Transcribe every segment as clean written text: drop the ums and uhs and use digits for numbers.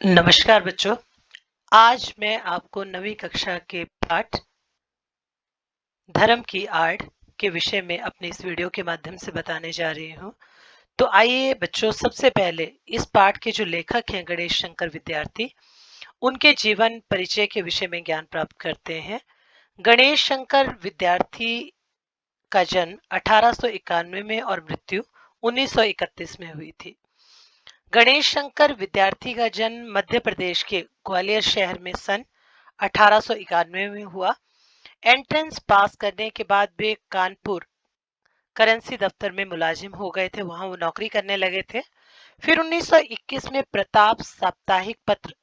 नमस्कार बच्चों। आज मैं आपको नवीं कक्षा के पाठ धर्म की आड़ के विषय में अपने इस वीडियो के माध्यम से बताने जा रही हूँ। तो आइए बच्चों, सबसे पहले इस पाठ के जो लेखक हैं गणेश शंकर विद्यार्थी, उनके जीवन परिचय के विषय में ज्ञान प्राप्त करते हैं। गणेश शंकर विद्यार्थी का जन्म 1891 में और मृत्यु 1931 में हुई थी। गणेश शंकर विद्यार्थी का जन्म मध्य प्रदेश के ग्वालियर शहर में सन 1891 में हुआ। एंट्रेंस पास करने के बाद वे कानपुर करेंसी दफ्तर में मुलाजिम हो गए थे, वहां वो नौकरी करने लगे थे। फिर 1921 में प्रताप साप्ताहिक पत्र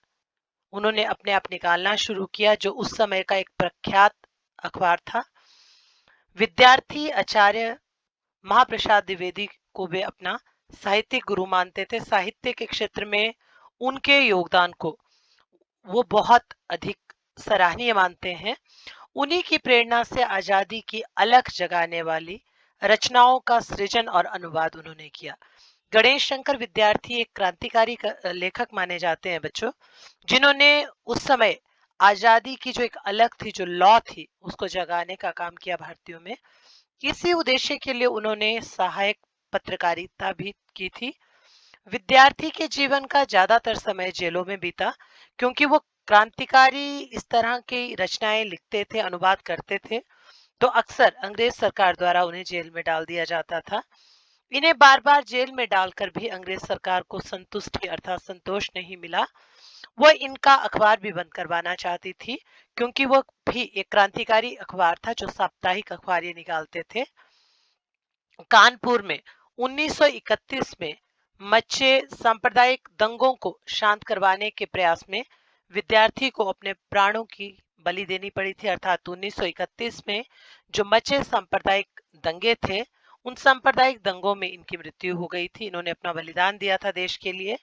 उन्होंने अपने आप निकालना शुरू किया, जो उस समय का एक प्रख्यात अखबार था। विद्यार्थी आचार्य महाप्रसाद द्विवेदी को वे अपना साहित्यिक गुरु मानते थे। साहित्य के क्षेत्र में उनके योगदान को वो बहुत अधिक सराहनीय मानते हैं। उन्हीं की प्रेरणा से आजादी की अलख जगाने वाली रचनाओं का सृजन और अनुवाद उन्होंने किया। गणेश शंकर विद्यार्थी एक क्रांतिकारी लेखक माने जाते हैं बच्चों, जिन्होंने उस समय आजादी की जो एक अलख थी, जो लौ थी, उसको जगाने का काम किया भारतीयों में। इसी उद्देश्य के लिए उन्होंने सहायक पत्रकारिता भी की थी। विद्यार्थी के जीवन का ज्यादातर समय जेलों में बीता, क्योंकि वो क्रांतिकारी इस तरह की रचनाएं लिखते थे, अनुवाद करते थे, तो अक्सर अंग्रेज सरकार द्वारा उन्हें जेल में डाल दिया जाता था। इन्हें बार बार जेल में डालकर भी अंग्रेज सरकार को संतुष्टि अर्थात संतोष नहीं मिला। वह इनका अखबार भी बंद करवाना चाहती थी, क्योंकि वह भी एक क्रांतिकारी अखबार था, जो साप्ताहिक अखबार ये निकालते थे। कानपुर में 1931 में मचे सांप्रदायिक दंगों को शांत करवाने के प्रयास में विद्यार्थी को अपने प्राणों की बलि देनी पड़ी थी। अर्थात 1931 में जो मचे सांप्रदायिक दंगे थे, उन सांप्रदायिक दंगों में इनकी मृत्यु हो गई थी। इन्होंने अपना बलिदान दिया था देश के लिए।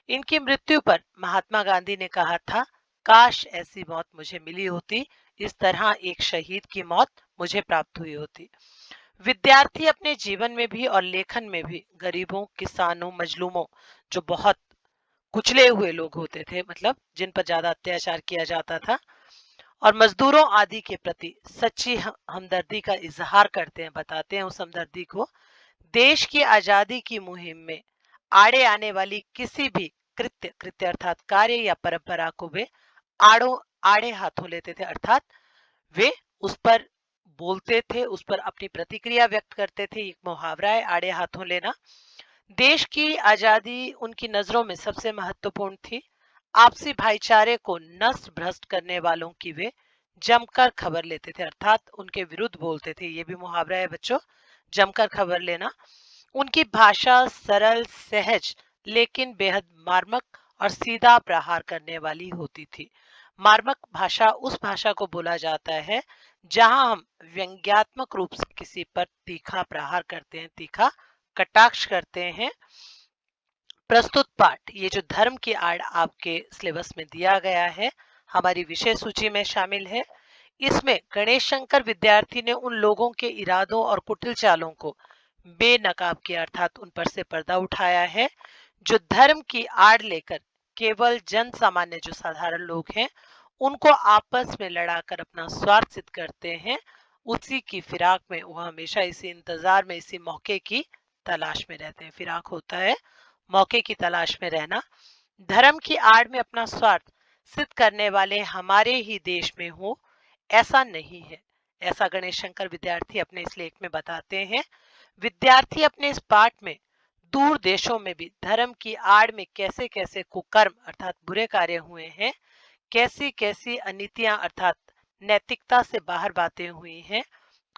इनकी मृत्यु पर महात्मा गांधी ने कहा था, काश ऐसी मौत मुझे मिली होती, इस तरह एक शहीद की मौत मुझे प्राप्त हुई होती। विद्यार्थी अपने जीवन में भी और लेखन में भी गरीबों, किसानों, मजलूमों, जो बहुत कुचले हुए लोग होते थे, मतलब जिन पर ज्यादा अत्याचार किया जाता था, और मजदूरों आदि के प्रति सच्ची हमदर्दी का इजहार करते हैं, बताते हैं उस हमदर्दी को। देश की आजादी की मुहिम में आड़े आने वाली किसी भी कृत्य कृत्य अर्थात कार्य या परंपरा को वे आड़े हाथों लेते थे। अर्थात वे उस पर बोलते थे, उस पर अपनी प्रतिक्रिया व्यक्त करते थे। एक मुहावरा है, आड़े हाथों लेना। देश की आजादी उनकी नजरों में सबसे महत्वपूर्ण थी। आपसी भाईचारे को नष्ट भ्रष्ट करने वालों की वे जमकर खबर लेते थे, अर्थात उनके विरुद्ध बोलते थे। ये भी मुहावरा है बच्चों, जमकर खबर लेना। उनकी भाषा सरल, सहज, लेकिन बेहद मार्मक और सीधा प्रहार करने वाली होती थी। मार्मक भाषा उस भाषा को बोला जाता है जहां हम व्यंग्यात्मक रूप से किसी पर तीखा प्रहार करते हैं, तीखा कटाक्ष करते हैं। प्रस्तुत पाठ, ये जो धर्म की आड़ आपके सिलेबस में दिया गया है, हमारी विषय सूची में शामिल है। इसमें गणेश शंकर विद्यार्थी ने उन लोगों के इरादों और कुटिल चालों को बेनकाब किया, अर्थात उन पर से पर्दा उठाया है, जो धर्म की आड़ लेकर केवल जन सामान्य, जो साधारण लोग हैं, उनको आपस में लड़ाकर अपना स्वार्थ सिद्ध करते हैं। उसी की फिराक में वो हमेशा इसी इंतजार में, इसी मौके की तलाश में रहते हैं। फिराक होता है मौके की तलाश में रहना। धर्म की आड़ में अपना स्वार्थ सिद्ध करने वाले हमारे ही देश में हो, ऐसा नहीं है। ऐसा गणेश शंकर विद्यार्थी अपने इस लेख में बताते हैं। विद्यार्थी अपने इस पाठ में दूर देशों में भी धर्म की आड़ में कैसे कैसे कुकर्म अर्थात बुरे कार्य हुए हैं, कैसी कैसी अनीतियां अर्थात नैतिकता से बाहर बातें हुई हैं,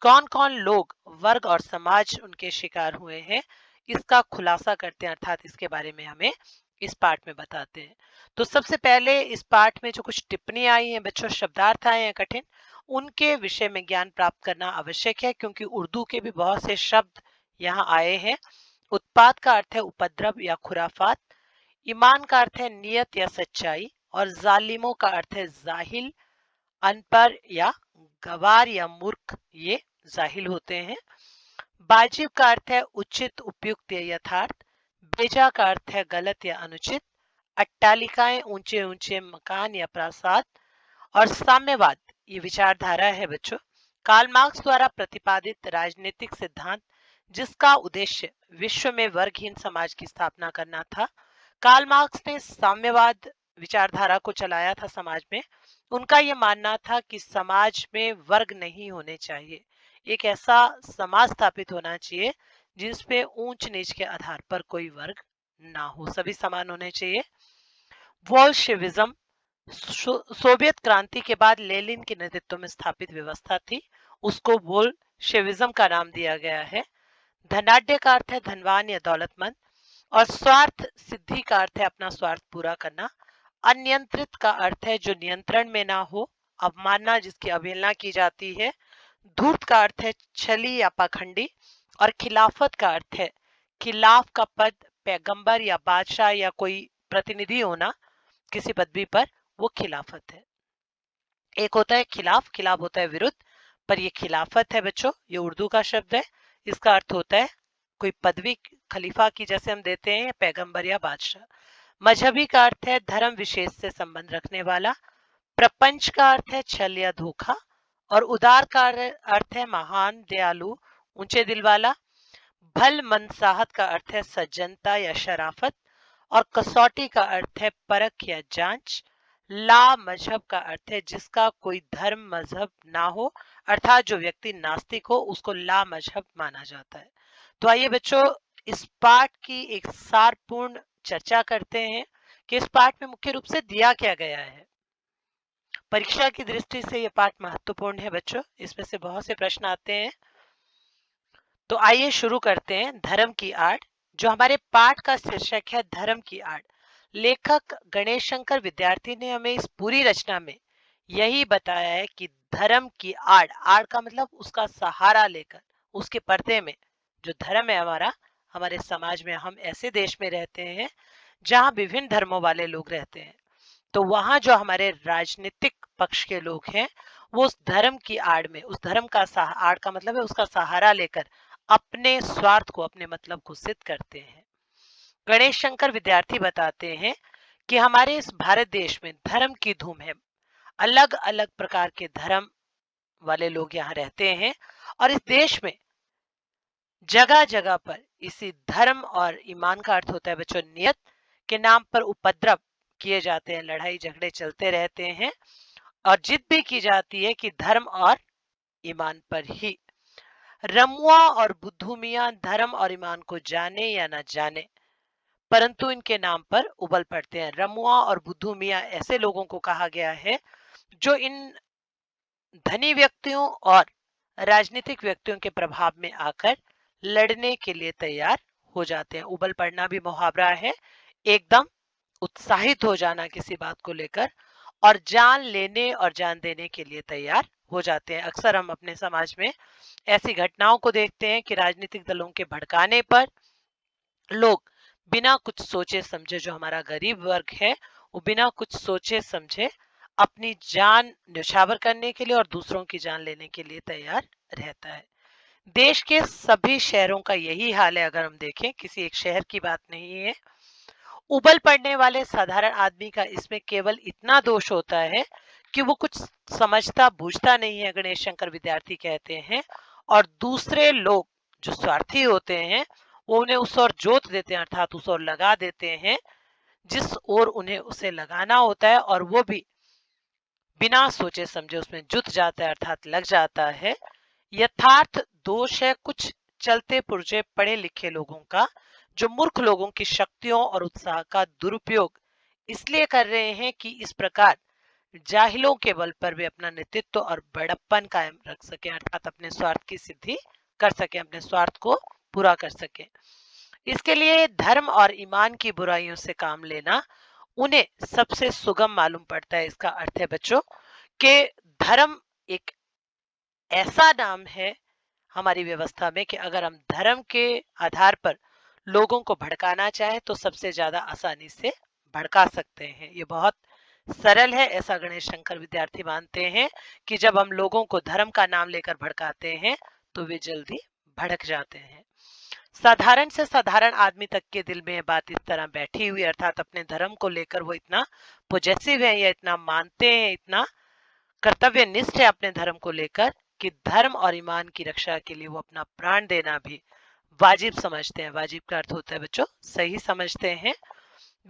कौन कौन लोग, वर्ग और समाज उनके शिकार हुए हैं, इसका खुलासा करते हैं, अर्थात इसके बारे में हमें इस पाठ में बताते हैं। तो सबसे पहले इस पाठ में जो कुछ टिप्पणी आई हैं बच्चों, शब्दार्थ आए हैं कठिन, उनके विषय में ज्ञान प्राप्त करना आवश्यक है, क्योंकि उर्दू के भी बहुत से शब्द यहाँ आए हैं। उत्पात का अर्थ है उपद्रव या खुराफात, ईमान का अर्थ है नियत या सच्चाई, और जालिमों का अर्थ है जाहिल, अनपढ़ या गवार या मूर्ख, ये जाहिल होते हैं। वाजिब का अर्थ है उचित, उपयुक्त या यथार्थ। बेजा का अर्थ है गलत या अनुचित। अट्टालिकाएं, ऊंचे ऊंचे मकान या प्रासाद। और साम्यवाद ये विचारधारा है बच्चों, कार्ल मार्क्स द्वारा प्रतिपादित राजनीतिक सिद्धांत जिसका उद्देश्य विश्व में वर्गहीन समाज की स्थापना करना था। कार्ल मार्क्स ने साम्यवाद विचारधारा को चलाया था समाज में। उनका यह मानना था कि समाज में वर्ग नहीं होने चाहिए, एक ऐसा समाज स्थापित होना चाहिए जिसमें ऊंच नीच के आधार पर कोई वर्ग ना हो, सभी समान होने चाहिए। वोल्शेविज्म सोवियत क्रांति के बाद लेनिन के नेतृत्व में स्थापित व्यवस्था थी, उसको बोल्शेविज्म का नाम दिया गया है। धनाढ्य का अर्थ है धनवान या दौलतमंद, और स्वार्थ सिद्धि का अर्थ है अपना स्वार्थ पूरा करना। अनियंत्रित का अर्थ है जो नियंत्रण में ना हो, अवमानना जिसकी अवहेलना की जाती है। धूर्त का अर्थ है छली या पाखंडी, और खिलाफत का अर्थ है खिलाफ का पद, पैगंबर या बादशाह या कोई प्रतिनिधि होना किसी पदवी पर, वो खिलाफत है। एक होता है खिलाफ, खिलाफ होता है विरुद्ध, पर ये खिलाफत है बच्चों, ये उर्दू का शब्द है। इसका अर्थ होता है कोई पदवी खलीफा की जैसे हम देते हैं, पैगंबर या बादशाह। मजहबी का अर्थ है धर्म विशेष से संबंध रखने वाला। प्रपंच का अर्थ है छल या धोखा, और उदार का अर्थ है महान, दयालु, ऊंचे दिल वाला। भल मनसाहत का अर्थ है सज्जनता या शराफत, और कसौटी का अर्थ है परख या जांच। ला मजहब का अर्थ है जिसका कोई धर्म मजहब ना हो, अर्थात जो व्यक्ति नास्तिक हो उसको ला मजहब माना जाता है। तो आइए बच्चों इस पाठ की एक सारपूर्ण चर्चा करते हैं कि इस पाठ में मुख्य रूप से दिया क्या गया है। परीक्षा की दृष्टि से यह पाठ महत्वपूर्ण है बच्चों, इसमें से बहुत से प्रश्न आते हैं। तो आइए शुरू करते हैं। धर्म की आड़, जो हमारे पाठ का शीर्षक है धर्म की आड़। लेखक गणेश शंकर विद्यार्थी ने हमें इस पूरी रचना में यही बताया है कि धर्म की आड़, आड़ का मतलब उसका सहारा लेकर, उसके पर्दे में जो धर्म है हमारा, हमारे समाज में हम ऐसे देश में रहते हैं जहां विभिन्न धर्मों वाले लोग रहते हैं, तो वहां जो हमारे राजनीतिक पक्ष के लोग हैं वो उस धर्म की आड़ में, उस धर्म का आड़ का मतलब है उसका सहारा लेकर अपने स्वार्थ को, अपने मतलब को सिद्ध करते हैं। गणेश शंकर विद्यार्थी बताते हैं कि हमारे इस भारत देश में धर्म की धूम है, अलग अलग प्रकार के धर्म वाले लोग यहाँ रहते हैं, और इस देश में जगह जगह पर इसी धर्म और ईमान का अर्थ होता है बच्चों नियत के नाम पर उपद्रव किए जाते हैं, लड़ाई झगड़े चलते रहते हैं, और जिद भी की जाती है कि धर्म और ईमान पर ही। रमुआ और बुद्धू मियां धर्म और ईमान को जाने या ना जाने, परंतु इनके नाम पर उबल पड़ते हैं। रमुआ और बुद्धू मियां ऐसे लोगों को कहा गया है जो इन धनी व्यक्तियों और राजनीतिक व्यक्तियों के प्रभाव में आकर लड़ने के लिए तैयार हो जाते हैं। उबल पड़ना भी मुहावरा है, एकदम उत्साहित हो जाना किसी बात को लेकर, और जान लेने और जान देने के लिए तैयार हो जाते हैं। अक्सर हम अपने समाज में ऐसी घटनाओं को देखते हैं कि राजनीतिक दलों के भड़काने पर लोग बिना कुछ सोचे समझे, जो हमारा गरीब वर्ग है वो बिना कुछ सोचे समझे अपनी जान न्यौछावर करने के लिए और दूसरों की जान लेने के लिए तैयार रहता है। देश के सभी शहरों का यही हाल है, अगर हम देखें, किसी एक शहर की बात नहीं है। उबल पड़ने वाले साधारण आदमी का इसमें केवल इतना दोष होता है कि वो कुछ समझता बूझता नहीं है, गणेश शंकर विद्यार्थी कहते हैं, और दूसरे लोग जो स्वार्थी होते हैं वो उन्हें उस ओर जोत देते हैं, अर्थात उस ओर लगा देते हैं जिस ओर उन्हें उसे लगाना होता है, और वो भी बिना सोचे समझे उसमें जुट जाता है, अर्थात लग जाता है। यथार्थ दोष है कुछ चलते पुर्जे पढ़े लिखे लोगों का, जो मूर्ख लोगों की शक्तियों और उत्साह का दुरुपयोग इसलिए कर रहे हैं कि इस प्रकार जाहिलों के बल पर वे अपना नेतृत्व और बड़प्पन कायम रख सके, अर्थात अपने स्वार्थ की सिद्धि कर सके, अपने स्वार्थ को पूरा कर सके। इसके लिए धर्म और ईमान की बुराइयों से काम लेना उन्हें सबसे सुगम मालूम पड़ता है। इसका अर्थ है बच्चों कि धर्म एक ऐसा नाम है हमारी व्यवस्था में कि अगर हम धर्म के आधार पर लोगों को भड़काना चाहे तो सबसे ज्यादा आसानी से भड़का सकते हैं। ये बहुत सरल है, ऐसा गणेश शंकर विद्यार्थी मानते हैं कि जब हम लोगों को धर्म का नाम लेकर भड़काते हैं तो वे जल्दी भड़क जाते हैं। साधारण से साधारण आदमी तक के दिल में ये बात इस तरह बैठी हुई, अर्थात अपने धर्म को लेकर वो इतना पोजेसिव है या इतना मानते हैं, इतना कर्तव्यनिष्ठ है अपने धर्म को लेकर कि धर्म और ईमान की रक्षा के लिए वो अपना प्राण देना भी वाजिब समझते हैं। वाजिब का अर्थ होता है बच्चों सही समझते हैं।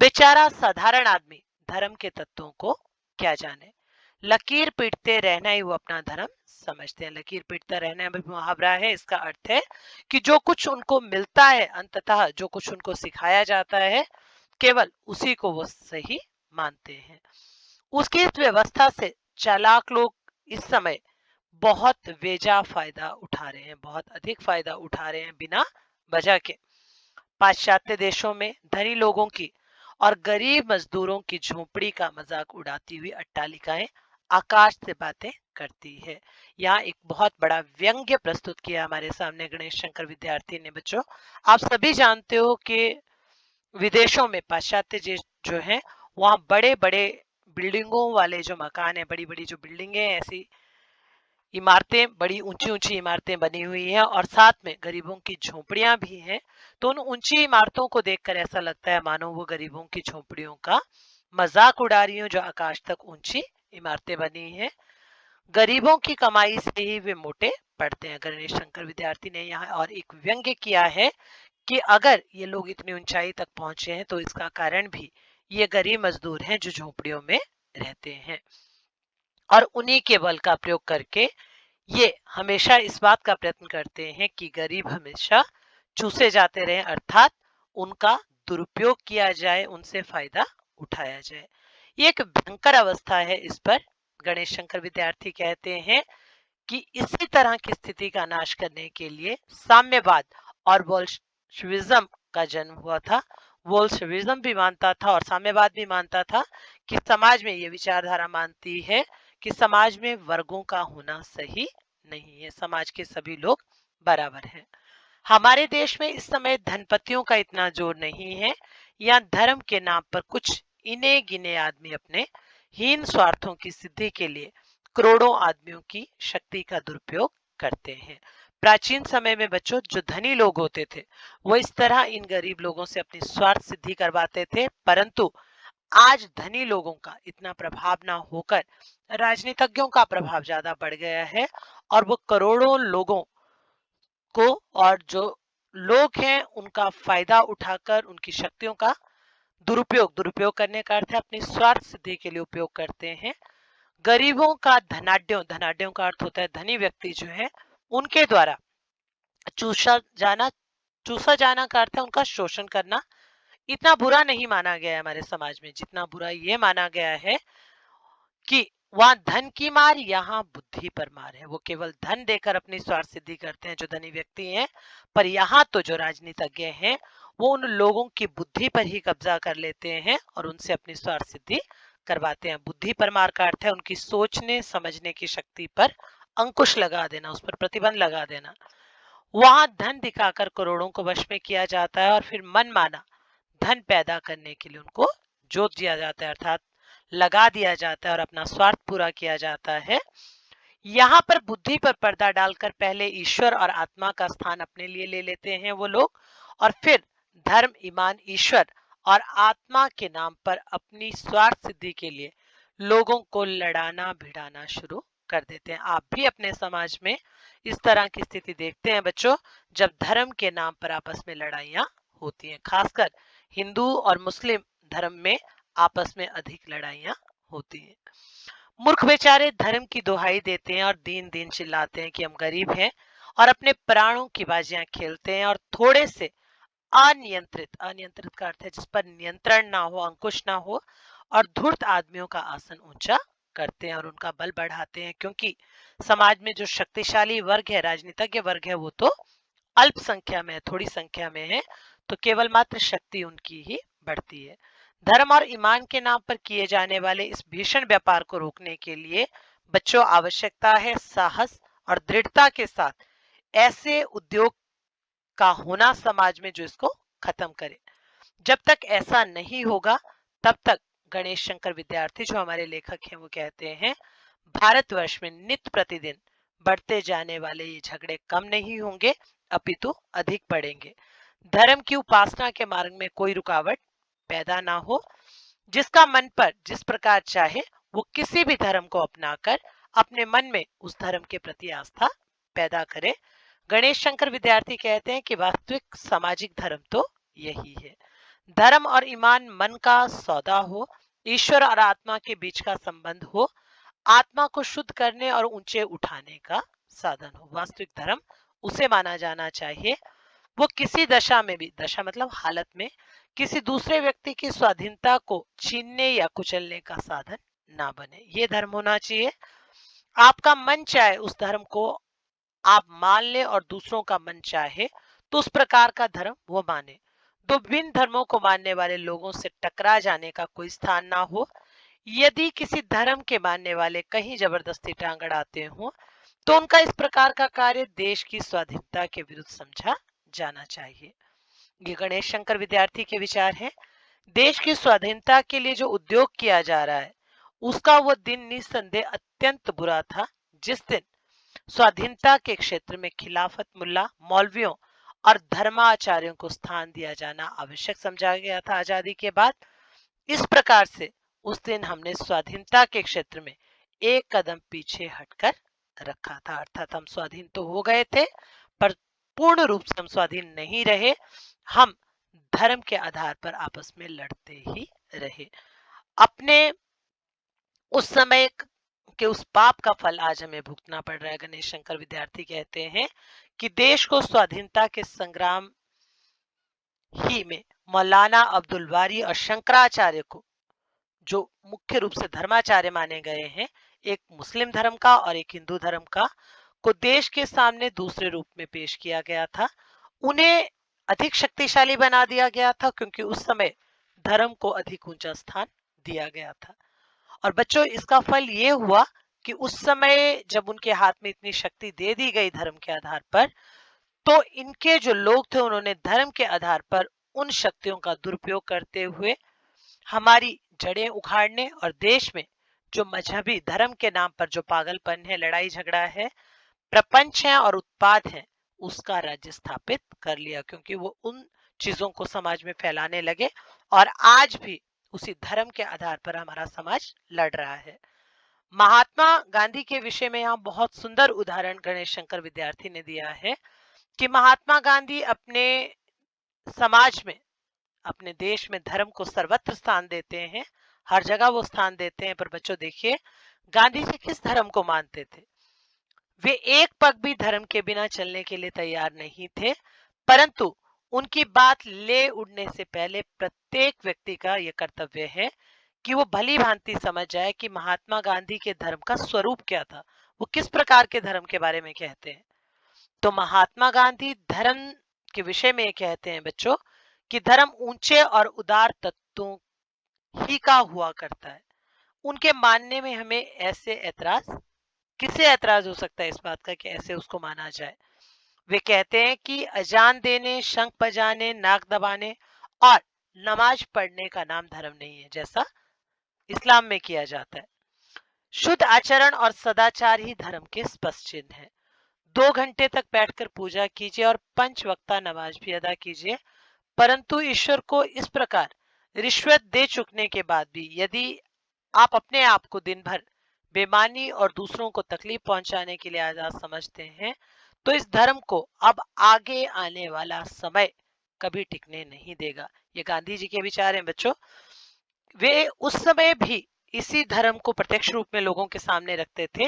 बेचारा साधारण आदमी धर्म के तत्वों को क्या जाने, लकीर पीटते रहना ही वो अपना धर्म समझते हैं। लकीर पीटता रहना भी मुहावरा है, इसका अर्थ है कि जो कुछ उनको मिलता है, अंततः जो कुछ उनको सिखाया जाता है, केवल उसी को वो सही मानते हैं। उसकी इस व्यवस्था से चालाक लोग इस समय बहुत बेजा फायदा उठा रहे हैं, बहुत अधिक फायदा उठा रहे हैं बिना वजह के। पाश्चात्य देशों में धनी लोगों की और गरीब मजदूरों की झोपड़ी का मजाक उड़ाती हुई अट्टालिकाएं आकाश से बातें करती है। यहाँ एक बहुत बड़ा व्यंग्य प्रस्तुत किया हमारे सामने गणेश शंकर विद्यार्थी ने। बच्चों, आप सभी जानते हो कि विदेशों में पाश्चात्य देश जो है, वहाँ बड़े बड़े बिल्डिंगों वाले जो मकान है, बड़ी बड़ी जो बिल्डिंगे, ऐसी इमारतें, बड़ी ऊंची ऊंची इमारतें बनी हुई हैं और साथ में गरीबों की झोपड़ियां भी हैं। तो उन ऊंची इमारतों को देखकर ऐसा लगता है मानो वो गरीबों की झोपड़ियों का मजाक उड़ा रही हो, जो आकाश तक ऊंची इमारतें बनी हैं। गरीबों की कमाई से ही वे मोटे पड़ते हैं। गणेश शंकर विद्यार्थी ने यहाँ और एक व्यंग्य किया है कि अगर ये लोग इतनी ऊंचाई तक पहुंचे हैं तो इसका कारण भी ये गरीब मजदूर हैं जो झोपड़ियों में रहते हैं, और उन्हीं के बल का प्रयोग करके ये हमेशा इस बात का प्रयत्न करते हैं कि गरीब हमेशा चूसे जाते रहे, अर्थात उनका दुरुपयोग किया जाए, उनसे फायदा उठाया जाए। ये एक भयंकर अवस्था है। इस पर गणेश शंकर विद्यार्थी कहते हैं कि इसी तरह की स्थिति का नाश करने के लिए साम्यवाद और बोल्शेविज्म का जन्म हुआ था। बोल्शेविज्म भी मानता था और साम्यवाद भी मानता था कि समाज में ये विचारधारा मानती है कि समाज में वर्गों का होना सही नहीं है, समाज के सभी लोग बराबर हैं। हमारे देश में इस समय धनपतियों का इतना जोर नहीं है, या धर्म के नाम पर कुछ इने गिने आदमी अपने हीन स्वार्थों की सिद्धि के लिए करोड़ों आदमियों की शक्ति का दुरुपयोग करते हैं। प्राचीन समय में बच्चों जो धनी लोग होते थे वो इस तरह इन गरीब लोगों से अपनी स्वार्थ सिद्धि करवाते थे, परंतु आज धनी लोगों का इतना प्रभाव ना होकर राजनीतिज्ञों का प्रभाव ज्यादा बढ़ गया है, और वो करोड़ों लोगों को, और जो लोग हैं उनका फायदा उठाकर उनकी शक्तियों का दुरुपयोग, दुरुपयोग करने का अर्थ है अपनी स्वार्थ सिद्धि के लिए उपयोग करते हैं। गरीबों का धनाढ्यों, धनाढ्यों का अर्थ होता है धनी व्यक्ति जो है, उनके द्वारा चूसा जाना, चूसा जाना का अर्थ है उनका शोषण करना, इतना बुरा नहीं माना गया है हमारे समाज में जितना बुरा ये माना गया है कि वहां धन की मार, यहाँ बुद्धि पर मार है। वो केवल धन देकर अपनी स्वार्थ सिद्धि करते हैं जो धनी व्यक्ति हैं, पर यहाँ तो जो राजनीतिज्ञ हैं वो उन लोगों की बुद्धि पर ही कब्जा कर लेते हैं और उनसे अपनी स्वार्थ सिद्धि करवाते हैं। बुद्धि पर मार का अर्थ है उनकी सोचने समझने की शक्ति पर अंकुश लगा देना, उस पर प्रतिबंध लगा देना। वहां धन दिखाकर करोड़ों को वश में किया जाता है और फिर मन माना धन पैदा करने के लिए उनको जोत दिया जाता है, अर्थात लगा दिया जाता है और अपना स्वार्थ पूरा किया जाता है। यहाँ पर बुद्धि पर पर्दा डालकर पहले ईश्वर और आत्मा का स्थान अपने लिए ले लेते हैं वो लोग, और फिर धर्म, ईमान, ईश्वर और आत्मा के नाम पर अपनी स्वार्थ सिद्धि के लिए लोगों को लड़ाना भिड़ाना शुरू कर देते हैं। आप भी अपने समाज में इस तरह की स्थिति देखते हैं बच्चों, जब धर्म के नाम पर आपस में लड़ाइयां होती हैं। खासकर हिंदू और मुस्लिम धर्म में आपस में अधिक लड़ाइयां होती हैं। मूर्ख बेचारे धर्म की दुहाई देते हैं और दिन दिन चिल्लाते हैं कि हम गरीब हैं, और अपने प्राणों की बाजियां खेलते हैं, और थोड़े से अनियंत्रित, अनियंत्रित का अर्थ है जिस पर नियंत्रण ना हो, अंकुश ना हो, और धूर्त आदमियों का आसन ऊंचा करते हैं और उनका बल बढ़ाते हैं, क्योंकि समाज में जो शक्तिशाली वर्ग है, राजनीतिज्ञ वर्ग है, वो तो अल्प संख्या में है, थोड़ी संख्या में है, तो केवल मात्र शक्ति उनकी ही बढ़ती है। धर्म और ईमान के नाम पर किए जाने वाले इस भीषण व्यापार को रोकने के लिए बच्चों आवश्यकता है साहस और दृढ़ता के साथ ऐसे उद्योग का होना समाज में जो इसको खत्म करे। जब तक ऐसा नहीं होगा तब तक गणेश शंकर विद्यार्थी जो हमारे लेखक हैं वो कहते हैं भारतवर्ष में नित्य प्रतिदिन बढ़ते जाने वाले ये झगड़े कम नहीं होंगे। अपितु अधिक बढ़ेंगे। धर्म की उपासना के मार्ग में कोई रुकावट पैदा ना हो। जिसका मन पर जिस प्रकार चाहे वो किसी भी धर्म को अपनाकर अपने मन में उस धर्म के प्रति आस्था पैदा करे। गणेश शंकर विद्यार्थी कहते हैं कि वास्तविक सामाजिक धर्म तो यही है। धर्म और ईमान मन का सौदा हो, ईश्वर और आत्मा के बीच का संबंध हो, आत्मा को शुद्ध करने और ऊंचे उठाने का साधन हो। वास्तविक धर्म उसे माना जाना चाहिए वो किसी दशा में भी, दशा मतलब हालत में, किसी दूसरे व्यक्ति की स्वाधीनता को छीनने या कुचलने का साधन ना बने। ये धर्म होना चाहिए। आपका मन चाहे उस धर्म को आप मान ले और दूसरों का मन चाहे तो उस प्रकार का धर्म वो माने। दो भिन्न धर्मों को मानने वाले लोगों से टकरा जाने का कोई स्थान ना हो। यदि किसी धर्म के मानने वाले कहीं जबरदस्ती टांग अड़ाते हो तो उनका इस प्रकार का कार्य देश की स्वाधीनता के विरुद्ध समझा जाना चाहिए। ये गणेश शंकर विद्यार्थी के विचार हैं। देश की स्वाधीनता के लिए जो उद्योग किया जा रहा है उसका वो दिन निस्संदेह अत्यंत बुरा था जिस दिन स्वाधीनता के क्षेत्र में खिलाफत मुल्ला, मौलवियों और धर्माचार्यों को स्थान दिया जाना आवश्यक समझा गया था आजादी के बाद। इस प्रकार से उस दिन हमने स्वाधीनता के क्षेत्र में एक कदम पीछे हटकर रखा था। अर्थात हम स्वाधीन तो हो गए थे पर पूर्ण रूप से हम स्वाधीन नहीं रहे। हम धर्म के आधार पर आपस में लड़ते ही रहे। अपने उस समय के उस पाप का फल आज हमें भुगतना पड़ रहा है। गणेश शंकर विद्यार्थी कहते हैं कि देश को स्वाधीनता के संग्राम ही में मौलाना अब्दुल वारी और शंकराचार्य को, जो मुख्य रूप से धर्माचार्य माने गए हैं, एक मुस्लिम धर्म का और एक हिंदू धर्म का, को देश के सामने दूसरे रूप में पेश किया गया था। उन्हें अधिक शक्तिशाली बना दिया गया था क्योंकि उस समय धर्म को अधिक ऊंचा स्थान दिया गया था। और बच्चों इसका फल ये हुआ कि उस समय जब उनके हाथ में इतनी शक्ति दे दी गई धर्म के आधार पर, तो इनके जो लोग थे उन्होंने धर्म के आधार पर उन शक्तियों का दुरुपयोग करते हुए हमारी जड़ें उखाड़ने और देश में जो मजहबी धर्म के नाम पर जो पागलपन है, लड़ाई झगड़ा है, प्रपंच है और उत्पाद है, उसका राज्य स्थापित कर लिया। क्योंकि वो उन चीजों को समाज में फैलाने लगे और आज भी उसी धर्म के आधार पर हमारा समाज लड़ रहा है। महात्मा गांधी के विषय में यहाँ बहुत सुंदर उदाहरण गणेश शंकर विद्यार्थी ने दिया है कि महात्मा गांधी अपने समाज में, अपने देश में धर्म को सर्वत्र स्थान देते हैं, हर जगह वो स्थान देते हैं। पर बच्चों देखिए गांधी जी किस धर्म को मानते थे? वे एक पग भी धर्म के बिना चलने के लिए तैयार नहीं थे, परंतु उनकी बात ले उड़ने से पहले प्रत्येक व्यक्ति का यह कर्तव्य है कि वो भली भांति समझ जाए कि महात्मा गांधी के धर्म का स्वरूप क्या था, वो किस प्रकार के धर्म के बारे में कहते हैं। तो महात्मा गांधी धर्म के विषय में ये कहते हैं बच्चों कि धर्म ऊंचे और उदार तत्वों ही का हुआ करता है। उनके मानने में हमें ऐसे ऐतराज, किसे ऐतराज हो सकता है इस बात का कि ऐसे उसको माना जाए? वे कहते हैं कि अजान देने, शंख बजाने, नाक दबाने और नमाज पढ़ने का नाम धर्म नहीं है जैसा इस्लाम में किया जाता है। शुद्ध आचरण और सदाचार ही धर्म के स्पष्ट चिन्ह है। 2 घंटे तक बैठकर पूजा कीजिए और 5 वक्ता नमाज भी अदा कीजिए, परंतु ईश्वर को इस प्रकार रिश्वत दे चुकने के बाद भी यदि आप अपने आप को दिन भर बेमानी और दूसरों को तकलीफ पहुंचाने के लिए आजाद समझते हैं तो इस धर्म को अब आगे आने वाला समय कभी टिकने नहीं देगा। ये गांधी जी के विचार हैं बच्चों। वे उस समय भी इसी धर्म को प्रत्यक्ष रूप में लोगों के सामने रखते थे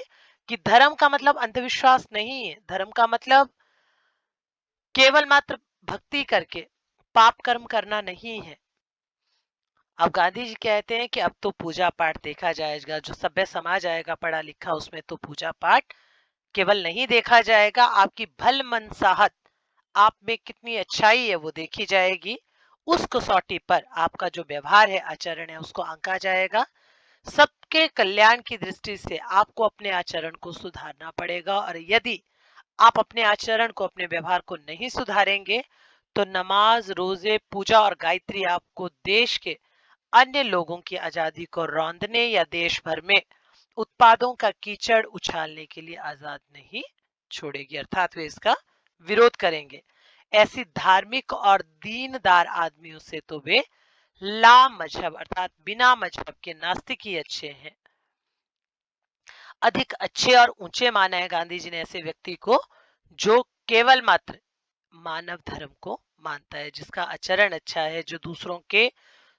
कि धर्म का मतलब अंधविश्वास नहीं है, धर्म का मतलब केवल मात्र भक्ति करके पाप कर्म करना नहीं है। अब गांधी जी कहते हैं कि अब तो पूजा पाठ देखा जाएगा, जो सभ्य समाज आएगा पढ़ा लिखा उसमें तो पूजा पाठ केवल नहीं देखा जाएगा, आपकी भल मनसाहत, आप में कितनी अच्छाई है वो देखी जाएगी। उस कसौटी पर आपका जो व्यवहार है, आचरण है, उसको आंका जाएगा। सबके कल्याण की दृष्टि से आपको अपने आचरण को सुधारना पड़ेगा और यदि आप अपने आचरण को, अपने व्यवहार को नहीं सुधारेंगे तो नमाज, रोजे, पूजा और गायत्री आपको देश के अन्य लोगों की आजादी को रौंदने या देश भर में उत्पादों का कीचड़ उछालने के लिए आजाद नहीं छोड़ेगी। अर्थात वे इसका विरोध करेंगे। ऐसी धार्मिक और दीनदार आदमियों से तो वे ला मजहब अर्थात बिना मजहब के नास्तिक ही अच्छे हैं। अधिक अच्छे और ऊंचे माना है गांधी जी ने ऐसे व्यक्ति को जो केवल मात्र मानव धर्म को मानता है, जिसका आचरण अच्छा है, जो दूसरों के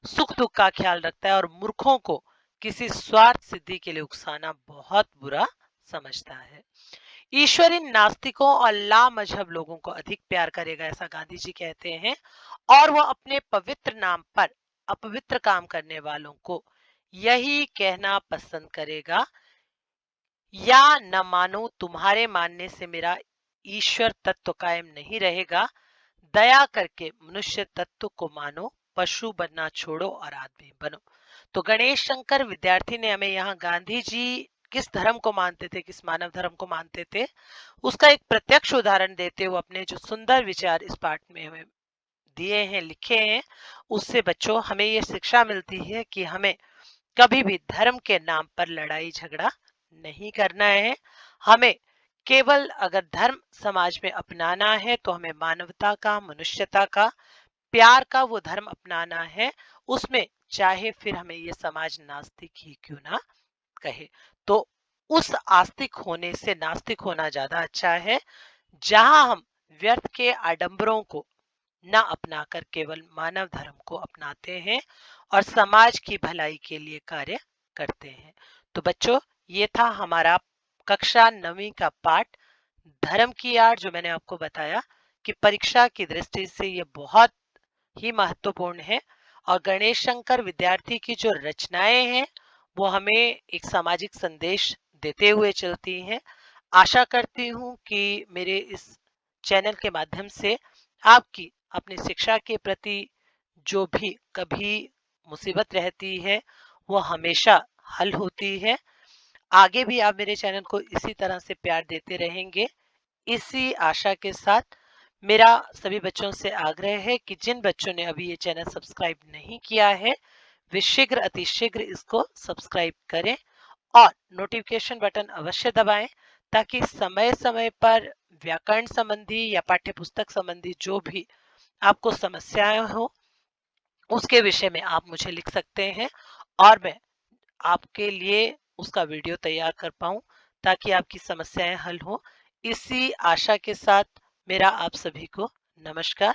सुख दुख का ख्याल रखता है और मूर्खों को किसी स्वार्थ सिद्धि के लिए उकसाना बहुत बुरा समझता है। ईश्वर इन नास्तिकों और ला मजहब लोगों को अधिक प्यार करेगा, ऐसा गांधी जी कहते हैं, और वो अपने पवित्र नाम पर अपवित्र काम करने वालों को यही कहना पसंद करेगा, या न मानो, तुम्हारे मानने से मेरा ईश्वर तत्व कायम नहीं रहेगा। दया करके मनुष्य तत्व को मानो, पशु बनना छोड़ो और आदमी बनो। तो गणेश शंकर विद्यार्थी ने हमें यहाँ गांधी जी किस धर्म को मानते थे, किस मानव धर्म को मानते थे, उसका एक प्रत्यक्ष उदाहरण देते हुए अपने जो सुंदर विचार इस पाठ में हमें दिए हैं, लिखे हैं, उससे बच्चों हमें ये शिक्षा मिलती है कि हमें कभी भी धर्म के नाम पर लड़ाई झगड़ा नहीं करना है। हमें केवल अगर धर्म समाज में अपनाना है तो हमें मानवता का, मनुष्यता का, प्यार का वो धर्म अपनाना है। उसमें चाहे फिर हमें ये समाज नास्तिक ही क्यों ना कहे, तो उस आस्तिक होने से नास्तिक होना ज्यादा अच्छा है, जहां हम व्यर्थ के आडंबरों को न अपनाकर केवल मानव धर्म को अपनाते हैं और समाज की भलाई के लिए कार्य करते हैं। तो बच्चों, ये था हमारा कक्षा 9वीं का पाठ धर्म की आड़, जो मैंने आपको बताया कि परीक्षा की दृष्टि से ये बहुत ही महत्वपूर्ण है। और गणेश शंकर विद्यार्थी की जो रचनाएं हैं वो हमें एक सामाजिक संदेश देते हुए चलती हैं। आशा करती हूँ कि मेरे इस चैनल के माध्यम से आपकी अपनी शिक्षा के प्रति जो भी कभी मुसीबत रहती है वो हमेशा हल होती है। आगे भी आप मेरे चैनल को इसी तरह से प्यार देते रहेंगे, इसी आशा के साथ मेरा सभी बच्चों से आग्रह है कि जिन बच्चों ने अभी ये चैनल सब्सक्राइब नहीं किया है वे शीघ्र अतिशीघ्र इसको सब्सक्राइब करें और नोटिफिकेशन बटन अवश्य दबाएं, ताकि समय समय पर व्याकरण संबंधी या पाठ्य पुस्तक संबंधी जो भी आपको समस्याएं हो उसके विषय में आप मुझे लिख सकते हैं और मैं आपके लिए उसका वीडियो तैयार कर पाऊं, ताकि आपकी समस्याएं हल हो। इसी आशा के साथ मेरा आप सभी को नमस्कार।